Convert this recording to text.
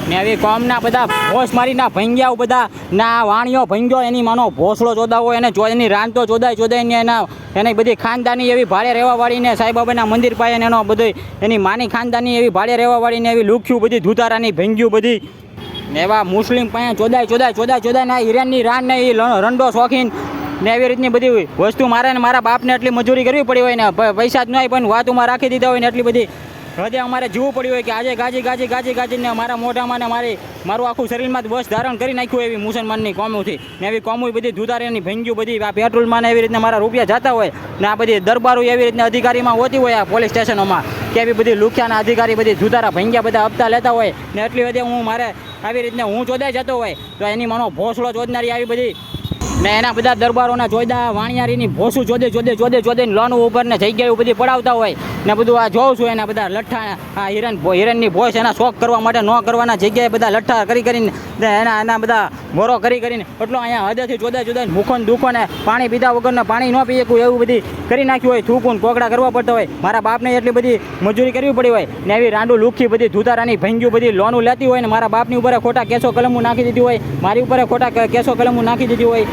ને આવી કોમના બધા ભોસ મારીના ભંગ્યાઓ બધા ના વાણિયો ભંગ્યો એની માનો ભોસડો ચોદાવો એને એની રાન તો ચોદાઈને એની બધી ખાનદાની એવી ભાડે રહેવાવાળીને સાંઈબાબાના મંદિર પાસે એનો બધું એની માની ખાનદાની એવી ભાડે રહેવાવાળીને એવી લુખ્યું બધી ધૂતારાની ભંગ્યું બધી ને એવા મુસ્લિમ પાસે ચોદાય ને હિરાનની રાન ને એ રંડો શોખીન ને એવી રીતની બધી વસ્તુ મારે ને મારા બાપને એટલી મજૂરી કરવી પડી હોય ને પૈસા જ ન હોય પણ વાતોમાં રાખી દીધા હોય ને એટલી બધી હૃદય અમારે જીવવું પડ્યું હોય કે આજે ગાજીને મારા મોઢામાં ને મારું આખું શરીરમાં જ વશ ધારણ કરી નાખ્યું એવી મુસલમાનની કોમોથી ને એવી કોમો બધી ધુધારેની ભંગ્યું બધી આ પેટ્રોલમાં ને એવી રીતના મારા રૂપિયા જતા હોય ને આ બધી દરબારો એવી રીતના અધિકારીમાં હોતી હોય આ પોલીસ સ્ટેશનોમાં કે એવી બધી લુખ્યાના અધિકારી બધી ધુધારા ભંગ્યા બધા હપ્તા લેતા હોય ને એટલી વધે હું મારે આવી રીતના હું ચોદાઈ જતો હોય તો એની માનો ભોસડો ચોદનારી આવી બધી ને એના બધા દરબારોના ચોદા વાણિયારીની ભોસું ચોદે લોન ઉપર ને જગ્યાઓ બધી પડાવતા હોય ને બધું આ જોઉં છું એના બધા લઠ્ઠા આ હિરણની ભોસ એના શોખ કરવા માટે ન કરવાના જગ્યાએ બધા લઠ્ઠા કરીને એના બધા મોરો કરીને એટલો અહીંયા હદેથી ચોદાય ભૂખો ને દુખો ને પાણી પીધા વગરને પાણી ન પી શકું એવું બધી કરી નાખ્યું હોય થૂકું કોકડા કરવા પડતા હોય મારા બાપને એટલી બધી મજૂરી કરવી પડી હોય ને એવી રાંડું લુખી બધી ધુતારાની ભંગ્યું બધી લોનું લેતી હોય ને મારા બાપની ઉપર ખોટા કેસો કલમું નાખી દીધી હોય મારી ઉપર ખોટા કેસો કલમું નાખી દીધી હોય